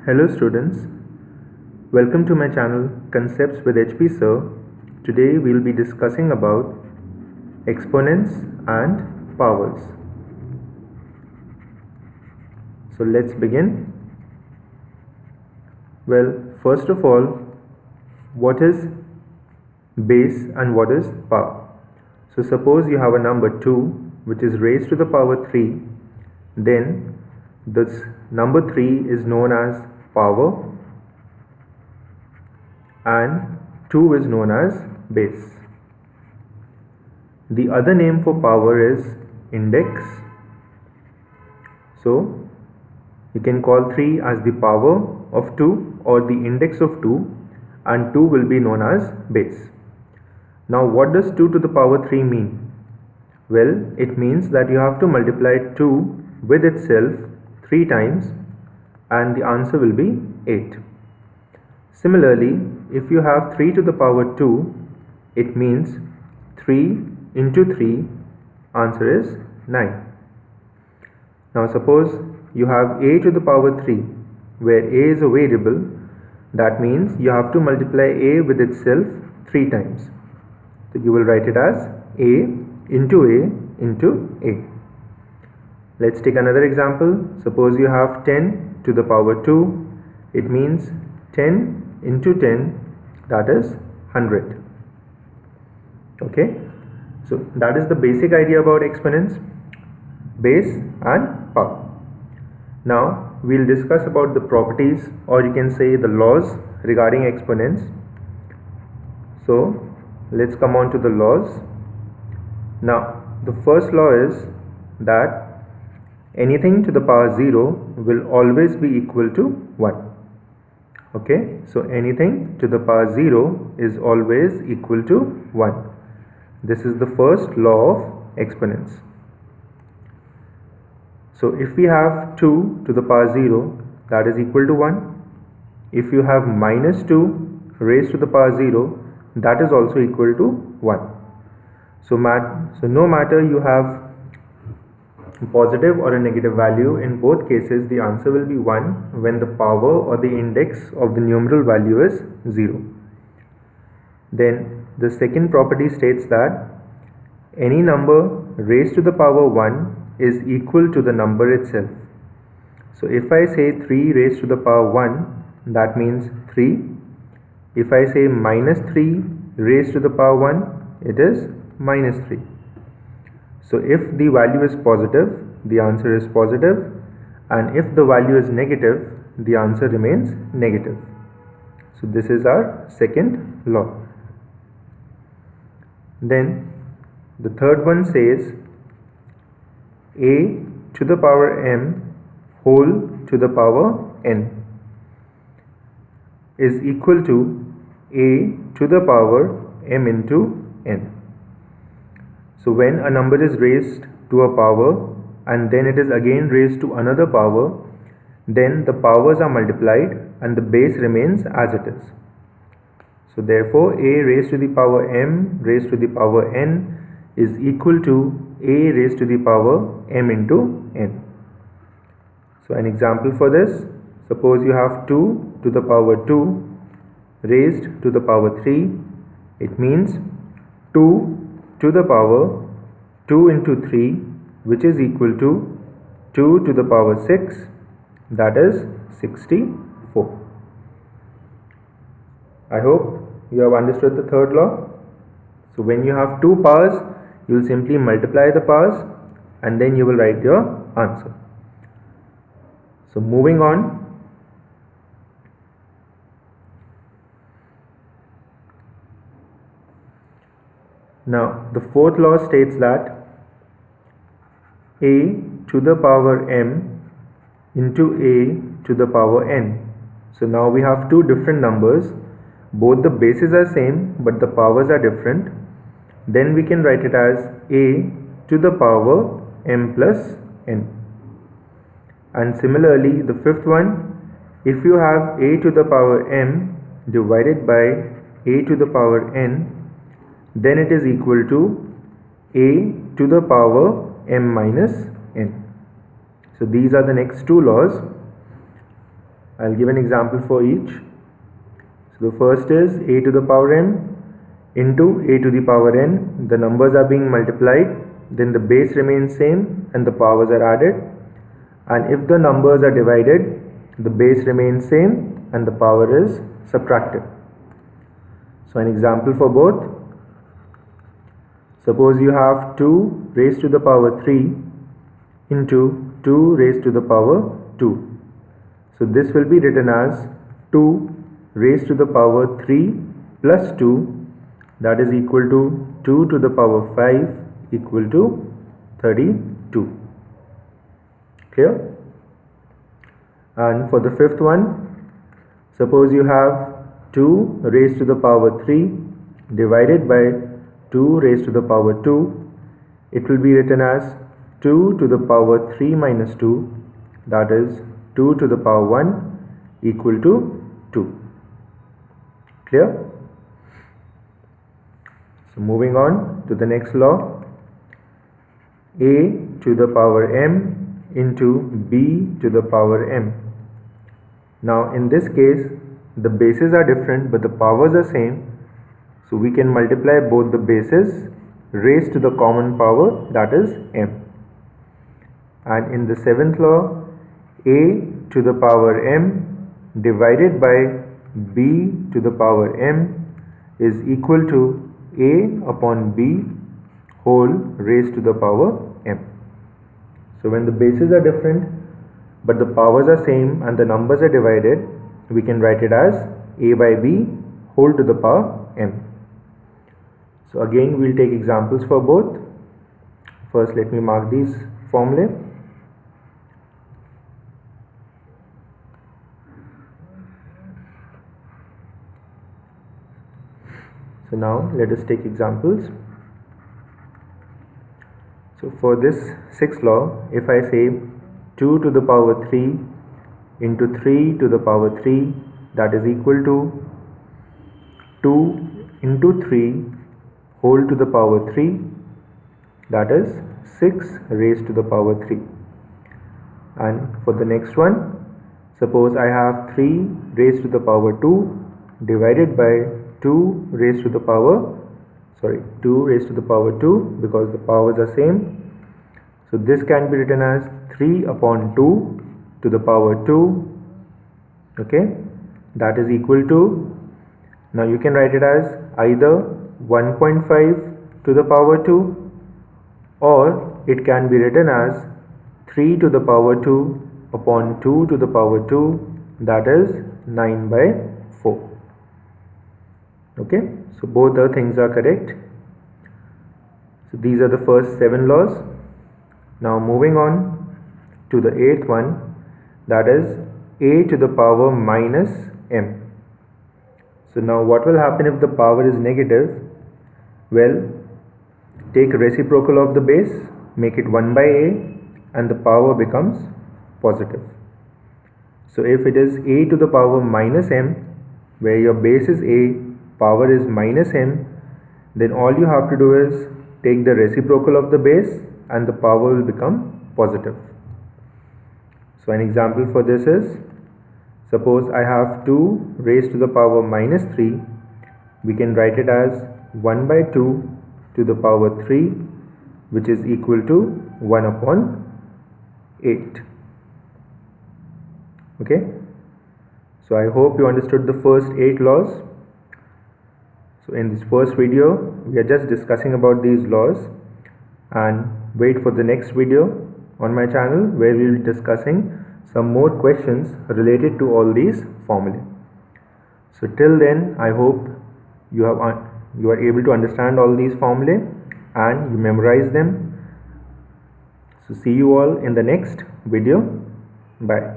Hello students, welcome to my channel Concepts with HP Sir. Today we will be discussing about exponents and powers. So let's begin. Well, first of all, what is base and what is power? So suppose you have a number 2 which is raised to the power 3, then this number 3 is known as power and 2 is known as base. The other name for power is index. So you can call 3 as the power of 2 or the index of 2, and 2 will be known as base. Now what does 2 to the power 3 mean? Well, it means that you have to multiply 2 with itself 3 times and the answer will be 8. Similarly, if you have 3 to the power 2, it means 3 into 3, answer is 9. Now suppose you have a to the power 3, where a is a variable. That means you have to multiply a with itself 3 times. So you will write it as a into a into a. Let's take another example. Suppose you have 10 to the power 2. It means 10 into 10, that is 100. Okay, so that is the basic idea about exponents, base and power. Now we'll discuss about the properties, or you can say the laws regarding exponents. So let's come on to the laws. Now the first law is that anything to the power 0 will always be equal to 1. Okay, so anything to the power 0 is always equal to 1. This is the first law of exponents. So if we have 2 to the power 0, that is equal to 1. If you have minus 2 raised to the power 0, that is also equal to 1. So no matter you have positive or a negative value, in both cases the answer will be 1 when the power or the index of the numeral value is 0. Then the second property states that any number raised to the power 1 is equal to the number itself. So if I say 3 raised to the power 1, that means 3. If I say minus 3 raised to the power 1, it is minus 3. So if the value is positive, the answer is positive, and if the value is negative, the answer remains negative. So this is our second law. Then the third one says a to the power m whole to the power n is equal to a to the power m into n. So when a number is raised to a power and then it is again raised to another power, then the powers are multiplied and the base remains as it is. So therefore a raised to the power m raised to the power n is equal to a raised to the power m into n. So an example for this, suppose you have 2 to the power 2 raised to the power 3. It means 2 to the power 2 into 3, which is equal to 2 to the power 6, that is 64. I hope you have understood the third law. So when you have two powers, you will simply multiply the powers and then you will write your answer. So moving on. Now the fourth law states that a to the power m into a to the power n. So now we have two different numbers. Both the bases are same but the powers are different. Then we can write it as a to the power m plus n. And similarly the fifth one, if you have a to the power m divided by a to the power n, then it is equal to a to the power m minus n. So these are the next two laws. I'll give an example for each. So the first is a to the power m into a to the power n. The numbers are being multiplied, then the base remains same and the powers are added. And if the numbers are divided, the base remains same and the power is subtracted. So an example for both. Suppose you have 2 raised to the power 3 into 2 raised to the power 2. So this will be written as 2 raised to the power 3 plus 2, that is equal to 2 to the power 5 equal to 32. Clear? And for the fifth one, suppose you have 2 raised to the power 3 divided by 2 raised to the power 2. It will be written as 2 to the power 3 minus 2, that is 2 to the power 1 equal to 2. Clear? So moving on to the next law, a to the power m into b to the power m. Now in this case, the bases are different but the powers are same, so we can multiply both the bases raised to the common power, that is m. And in the seventh law, a to the power m divided by b to the power m is equal to a upon b whole raised to the power m. So when the bases are different but the powers are same and the numbers are divided, we can write it as a by b whole to the power m. So again we'll take examples for both. First let me mark these formulae. So now let us take examples. So for this sixth law, if I say 2 to the power 3 into 3 to the power 3, that is equal to 2 into 3 whole to the power 3, that is 6 raised to the power 3. And for the next one, suppose I have 3 raised to the power 2 divided by 2 raised to the power 2 because the powers are same. So this can be written as 3 upon 2 to the power 2, okay, that is equal to, now you can write it as either 1.5 to the power 2 or it can be written as 3 to the power 2 upon 2 to the power 2, that is 9 by 4. Okay, so both the things are correct. So these are the first 7 laws. Now moving on to the 8th one, that is a to the power minus m. So now what will happen if the power is negative? Well, take reciprocal of the base, make it 1 by a and the power becomes positive. So if it is a to the power minus m, where your base is a, power is minus m, then all you have to do is take the reciprocal of the base and the power will become positive. So an example for this is, suppose I have 2 raised to the power minus 3, we can write it as 1 by 2 to the power 3, which is equal to 1 upon 8. Okay, so I hope you understood the first 8 laws. So in this first video, we are just discussing about these laws, and wait for the next video on my channel where we will be discussing some more questions related to all these formulae. So till then, I hope you are able to understand all these formulae and you memorize them. So see you all in the next video. Bye.